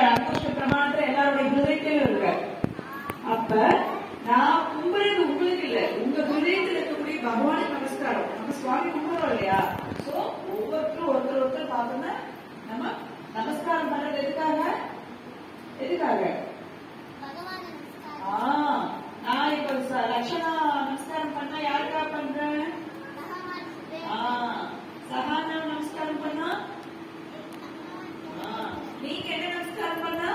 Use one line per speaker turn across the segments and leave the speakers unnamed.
இருக்காரு. அங்கோஷ்ட பிரமாணத்துல எல்லாருடைய ஹிருதயத்திலும் இருக்காரு. அப்ப நான் கும்புறது உங்களுக்கு இல்ல, உங்க ஹிருதயத்தில் இருக்கக்கூடிய பகவானுக்கு நமஸ்காரம். நம்ம சுவாமி கும்பிடுறோம் இல்லையா? சோ ஒவ்வொருத்தரும் ஒருத்தர் பார்த்தோம்னா நம்ம நமஸ்காரம் பண்றது எதுக்காக? நான் இப்ப லட்சணா நமஸ்காரம் பண்ணா யாருக்கா பண்றேன்? சகானா நமஸ்காரம் பண்ணா நீங்க என்ன நமஸ்காரம் பண்ணா?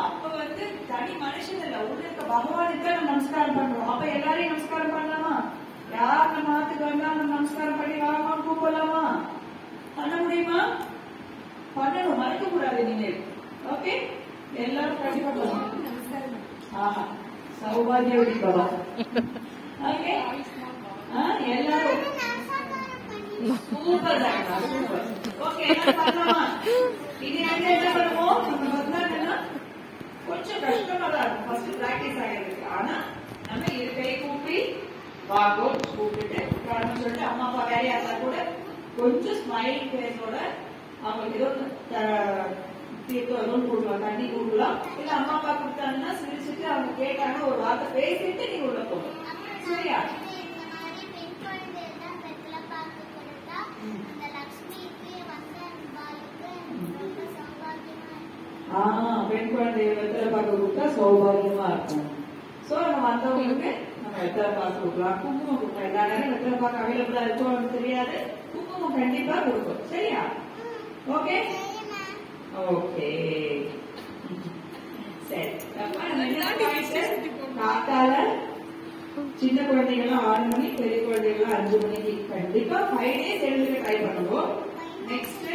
அப்ப தனி மனுஷன் இல்ல, உள்ள இருக்க பகவானுக்கு நம்ம நமஸ்காரம் பண்றோம். அப்ப எல்லாரையும் நமஸ்காரம் பண்ணலாமா? யார் நம்ம ஆத்துக்கு வந்தா நம்ம நமஸ்காரம் பண்ணி வாமா கூப்பிடலாமா? பண்ண முடியுமா? பண்ணணும், மறக்க கூடாது நீங்க. ஓகே, எல்லாரும் கண்டிப்பா பண்ணணும். சௌபாகியவதி பவா. ஓகே, எல்லாரும் சூப்பர் தான். ஓகே, எல்லாரும் பண்ணலாமா? இது என்ன பண்ணுவோம்? நம்ம வந்தாங்கன்னா கொஞ்சம் கஷ்டமா தான் இருக்கும், ஃபர்ஸ்ட் பிராக்டிஸ் ஆகிருக்கு. ஆனா நம்ம இரு கை கூப்பி வாங்கோ கூப்பிட்டு உட்காரணும்னு சொல்லிட்டு அம்மா அப்பா வேலையா இருந்தா கூட கொஞ்சம் ஸ்மைல் ஃபேஸோட அவங்களுக்கு ஏதோ தீர்த்தம் எதுவும் கொடுக்கலாம், தண்ணி கொடுக்கலாம். இல்ல அம்மா அப்பா கொடுத்தாங்கன்னா சிரிச்சுட்டு அவங்க கேட்டாங்க ஒரு வார்த்தை பேசிட்டு நீங்க உள்ள போகணும். சரியா? பெண் குழந்தைய வெத்தலை பார்க்க கொடுத்தா சௌபாகியமா இருக்கும். சோ நம்ம வந்தவங்களுக்கு நம்ம வெத்தலை பார்க்க கொடுக்கலாம், குங்குமம் கொடுக்கலாம். எல்லா நேரம் வெத்தலை பார்க்க அவைலபிளா இருக்கும் தெரியாது, குங்குமம் கண்டிப்பா கொடுக்கும். சரியா? ஓகே ஓகே சரி. காத்தால சின்ன குழந்தைகள்லாம் 6 மணி, பெரிய குழந்தைகள்லாம் 5 மணிக்கு கண்டிப்பா 5 days எழுந்துக்க ட்ரை பண்ணுவோம். நெக்ஸ்ட்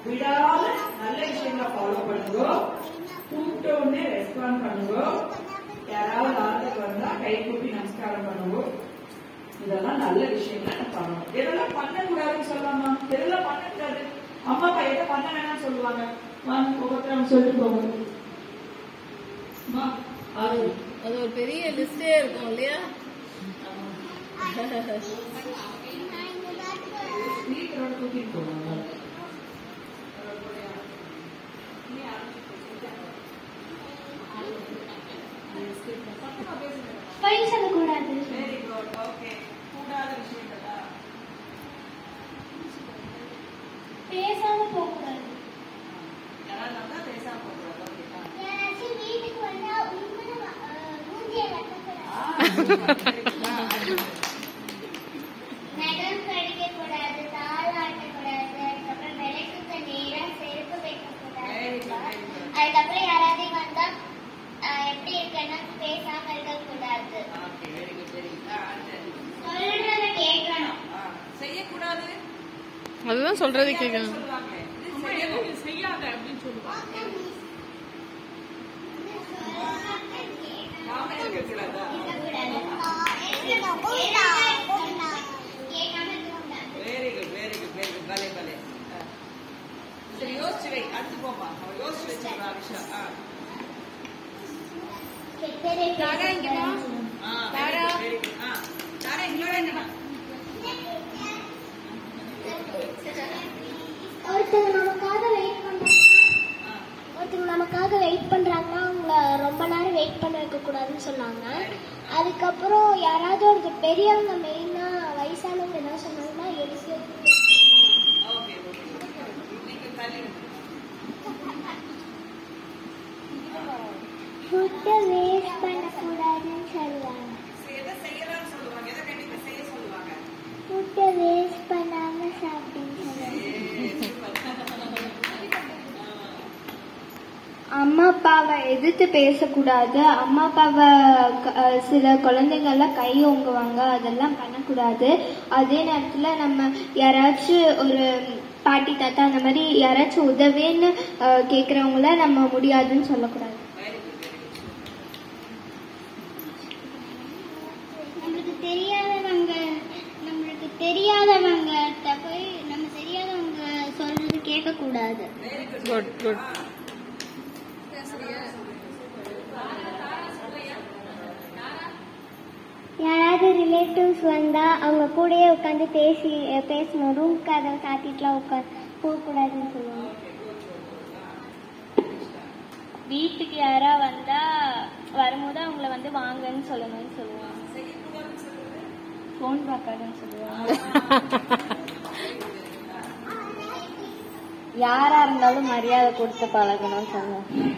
விடாம நல்ல விஷயங்களை ஃபாலோ பண்ணுங்க. கூப்பிட்ட உடனே ரெஸ்பாண்ட் பண்ணுங்க. யாராவது ஆளுக்கு வந்தா கை கூப்பி நமஸ்காரம் பண்ணுங்க. இதெல்லாம் நல்ல விஷயங்களை பண்ணணும். எதெல்லாம் பண்ணக்கூடாதுன்னு சொல்லலாமா? எதெல்லாம் பண்ணக்கூடாது? அம்மா அப்பா எதை பண்ண வேணாம்னு சொல்லுவாங்க? ஒவ்வொருத்தரும் சொல்லிட்டு போகணும்.
அது ஒரு பெரிய லிஸ்டே இருக்கும் இல்லையா?
ஸ்பீக்கரோட தூக்கிட்டு போவாங்க.
சொல்லக்கூடாது.
Very good. ஓகே, கூடாத விஷயங்களா?
பேசாம போகக்கூடாது.
யாராவது பேசாம போகக்கூடாது.
வீட்டுக்கு வந்தா மூஞ்சிய கட்டக்கூடாது, நகம் கடிக்க கூடாது, தாளாட்டக்கூடாது, அதுக்கப்புறம் விளக்குக்கு நேரா செருப்பு வைக்கக்கூடாது. அதுக்கப்புறம் யாராவது வந்தா எப்படி இருக்குன்னா பேசாம இருக்கக்கூடாது. சொல்றத கேட்கணும்.
செய்யக்கூடாது,
அதுதான் சொல்றது கேட்கணும்.
செய்யாத அப்படின்னு சொல்லுவாங்க. Very good very good very good. பலே பலே. சரி, யோசிச்சு வை. அடுத்து போமா, அவன் யோசிச்சு வச்சிருக்கா விஷயம்.
தாரா இங்க வா.
தாரா வெரி குட். தாரா இங்க என்ன?
ஒருத்தவங்க நமக்காக வெயிட் பண்றாங்கன்னா அவங்க ரொம்ப நேரம் வெயிட் பண்ண வைக்க கூடாதுன்னு சொன்னாங்க. அதுக்கப்புறம் யாராவது ஒரு பெரியவங்க மெயினா வயசானவங்க என்ன சொன்னாங்கன்னா எழுதி ஃபுட்டை வேஸ்ட் பண்ணக்கூடாதுன்னு சொல்லுவாங்க. ஃபுட்டை வேஸ்ட் பண்ணாம சாப்பிடுன்னு சொல்லுவாங்க. அம்மா அப்பாவை எதிர்த்து பேசக்கூடாது. அம்மா அப்பாவை சில குழந்தைங்கள்லாம் கை ஓங்குவாங்க, அதெல்லாம் பண்ணக்கூடாது. அதே நேரத்தில் நம்ம யாராச்சும் ஒரு பாட்டி தாத்தா அந்த மாதிரி யாராச்சும் உதவின்னு கேட்குறவங்கள நம்ம முடியாதுன்னு சொல்லக்கூடாது. நம்மளுக்கு தெரியாதவங்க போய் நம்ம தெரியாதவங்க சொல்றது கேட்கக்கூடாது.
Good good.
யாராவது ரிலேட்டிவ்ஸ் வந்தா அவங்க கூடயே உட்காந்து பேசணும். ரூம் கதை சாத்திட்டுலாம் போகக்கூடாதுன்னு சொல்லுவாங்க. வீட்டுக்கு யாரா வந்தா வரும்போது அவங்கள வந்து வாங்கன்னு சொல்லணும்னு சொல்லுவாங்க. ஃபோன் பார்க்காதுன்னு சொல்லுவாங்க. யாரா இருந்தாலும் மரியாதை கொடுத்து பழகணும்னு சொல்லுவாங்க.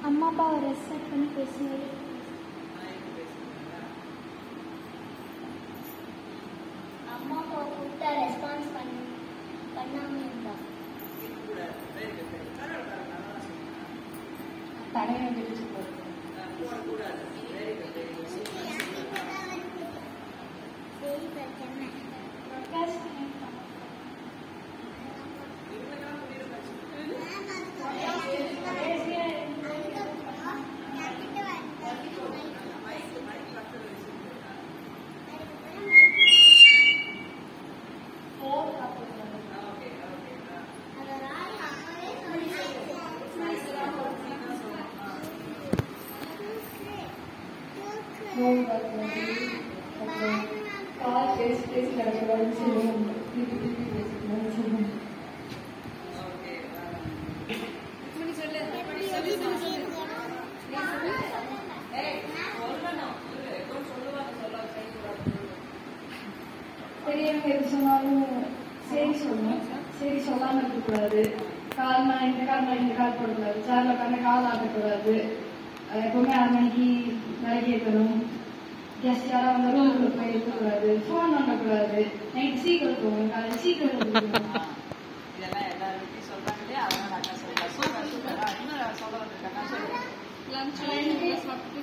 அம்மா அப்பாவை ரெஸ்பெக்ட் பண்ணி பேசுவது. அம்மா அப்பாவை கூப்பிட்டா ரெஸ்பான்ஸ் பண்ணாம இருந்தா
தனியாக பிரிச்சு போகிறது. பெரியவங்க எது சொன்னாலும் சரி சொல்லணும். சரி சொல்லாம இருக்கக்கூடாது. கால் மணி இந்த கால் போடக்கூடாது. சேர்ல உட்காந்து கால் ஆட்டக்கூடாது. எப்பவுமே 6 மணிக்கு விலகி இருக்கணும். கெஸ்ட் யாரா வந்தாலும் உங்களுக்கு போய் இருக்கக்கூடாது. ஃபோன் பண்ணக்கூடாது. நைட் சீக்கிரம் போகணும். காலையில் சீக்கிரம் போகணும்.
இதெல்லாம் எல்லாருக்கும் சொல்றாங்களே, அதனால அக்கா சொல்றேன். சூப்பரா இன்னும் சொல்ல வந்திருக்காங்க.
லஞ்ச் சாப்பிட்டு